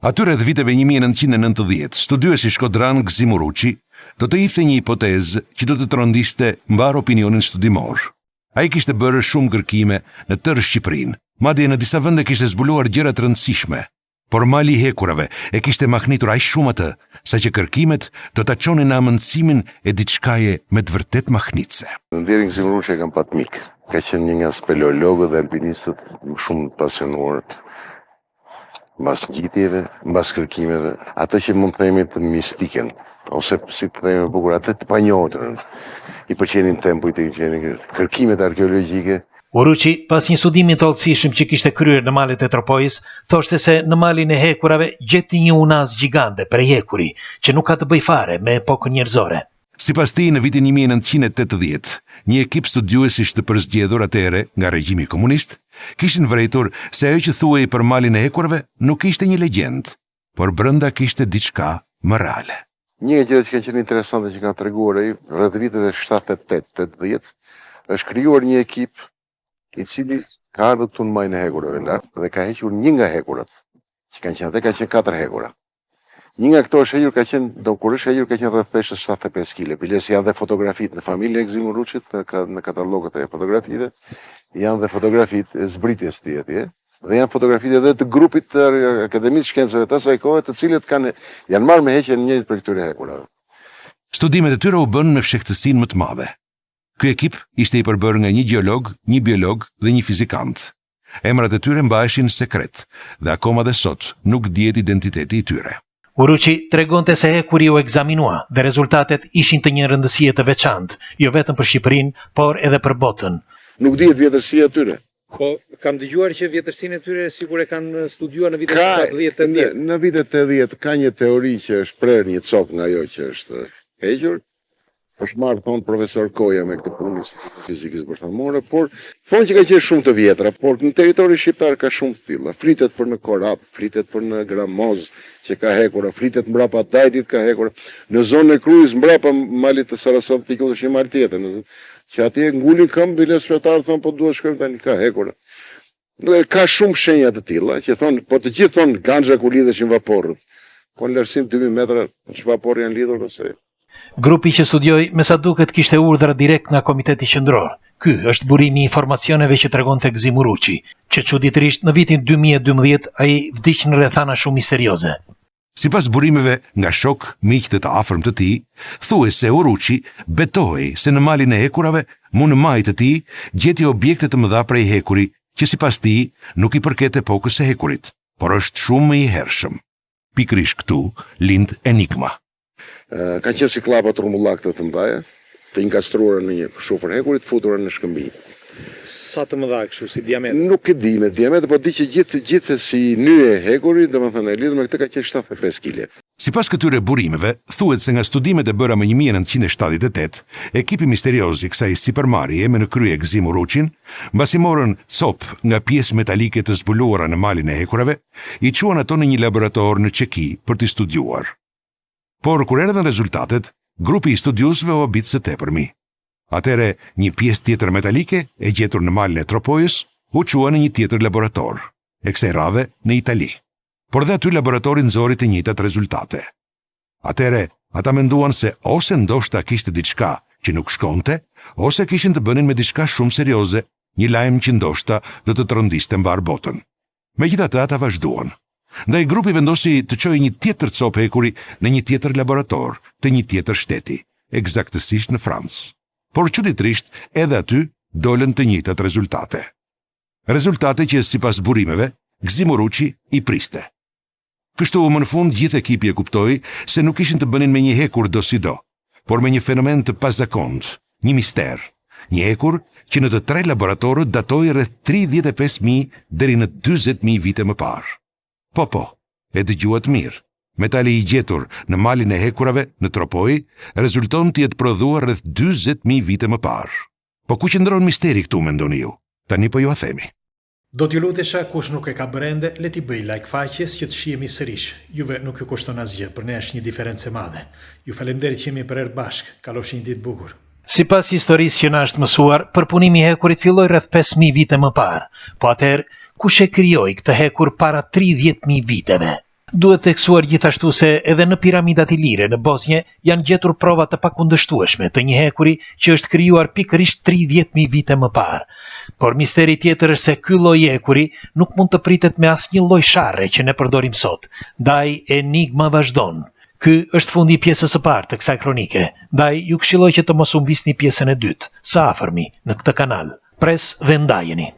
Atyre dhe viteve 1990, studiuesi shkodran Gzimuruçi do të hithe një hipotezë që do të trondiste mbar opinionin studimor. Ai kishte bërë shumë kërkime në tërë Shqipërinë, madje në disa vende kishte zbuluar gjëra të rëndësishme, por mali i hekurave e kishte mahnitur aq shumë atë, saqë kërkimet do ta çonin në amëndsimin e diçkaje me të vërtet mahnitse. Deri Gzimuruçi e kam pat mik. Ka qenë një nga speleologët dhe alpinistët shumë pasionuar mbas ngjitjeve, mbas kërkimeve, atë që mund të themi të mistiken, ose si të themi bukur, atë të panjohur. I pëlqenin tempujt, i pëlqenin kërkimet arkeologjike. Uruçi, pas një studimi të hollësishëm që kishte kryer në malet e Tropojës, thoshte se në malin e hekurave gjeti një unaz gjigande prej hekuri, që nuk ka të bëjë fare me epokën njerëzore. Sipas tij, në vitin 1980, një ekip studiuesish të përzgjedhur atëherë nga regjimi komunist kishin vërejtur se ajo që thuhej për malin e hekurave nuk ishte një legjend, por brenda kishte diçka më reale. Një gjë që ka qenë interesante që ka treguar ai rreth viteve 78-80, është krijuar një ekip i cili ka ardhur këtu në malin e hekurave lart dhe ka hequr një nga hekurat, që kanë qenë ka qenë 4 hekura. Një nga këto është hequr ka qenë, kur është hequr ka qenë rreth peshës 75 kg. Biles janë dhe fotografitë në familjen e Gzimuruçit në katalogët e fotografive, janë dhe fotografitë e zbritjes të atje, dhe janë fotografitë edhe të grupit të Akademisë Shkencave të asaj kohe, të cilët janë marrë me heqjen e njërit për këtyre hekurave. Studimet e tyre u bën me fshehtësinë më të madhe. Ky ekip ishte i përbërë nga një gjeolog, një biolog dhe një fizikant. Emrat e tyre mbaheshin sekret dhe akoma dhe sot nuk dihet identiteti i tyre. Uruçi tregonte se hekuri u ekzaminua dhe rezultatet ishin të një rëndësie të veçantë, jo vetëm për Shqipërinë, por edhe për botën. Nuk dihet vjetërsia e tyre. Po, kam dëgjuar që vjetërsinë e tyre sigur e kanë studiuar në vitet 70-80. Në vitet 80 ka një teori që është prerë një copë nga ajo që është hequr. Është marrë, thonë profesor Koja me këtë punë fizikës bërthamore, por thonë që ka qenë shumë të vjetra, por në territori shqiptar ka shumë të tilla. Fritet për në Korap, fritet për në Gramoz që ka hekura, fritet mbrapa Tajtit ka hekura. Në zonën e Krujës mbrapa malit të Sarasatikut është një mal tjetër, që atje ngulin këmbë biles shpetar, thonë po duhet shkojmë tani ka hekura. Ka shumë shenja të tilla që thonë, po të gjithë thonë Ganxha ku lidheshin vaporët. Po në lartësim 2000 metra që vaporë janë lidhur ose. Grupi që studioi me sa duket kishte urdhra direkt nga Komiteti Qendror. Ky është burimi i informacioneve që tregonte Gzimuruçi, që çuditërisht në vitin 2012 ai vdiq në rrethana shumë misterioze. Sipas burimeve nga shok, miq të afërm të tij, thuhet se Uruçi betohej se në malin e hekurave, në majtë të tij, gjeti objekte të mëdha prej hekuri, që sipas tij nuk i përket epokës së hekurit, por është shumë më i hershëm. Pikërisht këtu lind enigma. Ka qenë si klapa trumbullakte të mëdha, të inkastruara në një shufër hekurit, futura në shkëmbij. Sa të mëdha kështu si diametër? Nuk e di me diametër, por di që gjithë si nyje e hekurit, domethënë e lidhur me këtë ka qenë 75 kg. Sipas këtyre burimeve, thuhet se nga studimet e bëra më 1978, ekipi misterioz i kësaj sipërmarrjeje me në krye Gzimuruçin, mbasi morën copë nga pjesë metalike të zbuluara në malin e hekurave, i çuan ato në një laborator në Çeki për t'i studiuar. Por kur erdhën rezultatet, grupi i studiusve u habit së tepërmi. Atëre, një pjesë tjetër metalike e gjetur në malin e Tropojës u çua në një tjetër laborator, e kësaj radhe në Itali. Por dhe aty laboratori nxori të njëjtat rezultate. Atëre, ata menduan se ose ndoshta kishte diçka që nuk shkonte, ose kishin të bënin me diçka shumë serioze, një lajm që ndoshta do të trondiste mbar botën. Megjithatë, ata vazhduan. Ndaj grupi vendosi të çojë një tjetër copë hekuri në një tjetër laborator të një tjetër shteti, eksaktësisht në Francë. Por çuditërisht, edhe aty dolën të njëjtat rezultate. Rezultate që sipas burimeve, Gzimuruçi i priste. Kështu më në fund gjithë ekipi e kuptoi se nuk kishin të bënin me një hekur do si do, por me një fenomen të pazakont, një mister, një hekur që në të 3 laboratorët datoi rreth 35.000 deri në 40.000 vite më parë. Po, e dëgjuat mirë. Metali i gjetur në malin e hekurave në Tropojë rezulton të jetë prodhuar rreth 40.000 vite më parë. Po ku qëndron misteri këtu, mendoni ju? Tani po ju a themi. Do t'ju lutesha kush nuk e ka bërë ende, le t'i bëj like faqes që të shihemi sërish. Juve nuk ju kushton asgjë, për ne është një diferencë e madhe. Ju faleminderit që jemi për herë bashkë. Kalofshi një ditë bukur. Sipas historisë që na është mësuar, përpunimi i hekurit filloi rreth 5.000 vite më parë. Po atëherë, kush e krijoi këtë hekur para 30.000 viteve? Duhet theksuar gjithashtu se edhe në piramidat ilire në Bosnje janë gjetur prova të pakundështueshme të një hekuri që është krijuar pikërisht 30.000 vite më parë. Por misteri tjetër është se ky lloj hekuri nuk mund të pritet me asnjë lloj sharre që ne përdorim sot. Ndaj enigma vazhdon. Ky është fundi i pjesës së parë të kësaj kronike. Ndaj ju këshilloj që të mos humbisni pjesën e dytë, së afërmi në këtë kanal. Pres dhe ndajeni.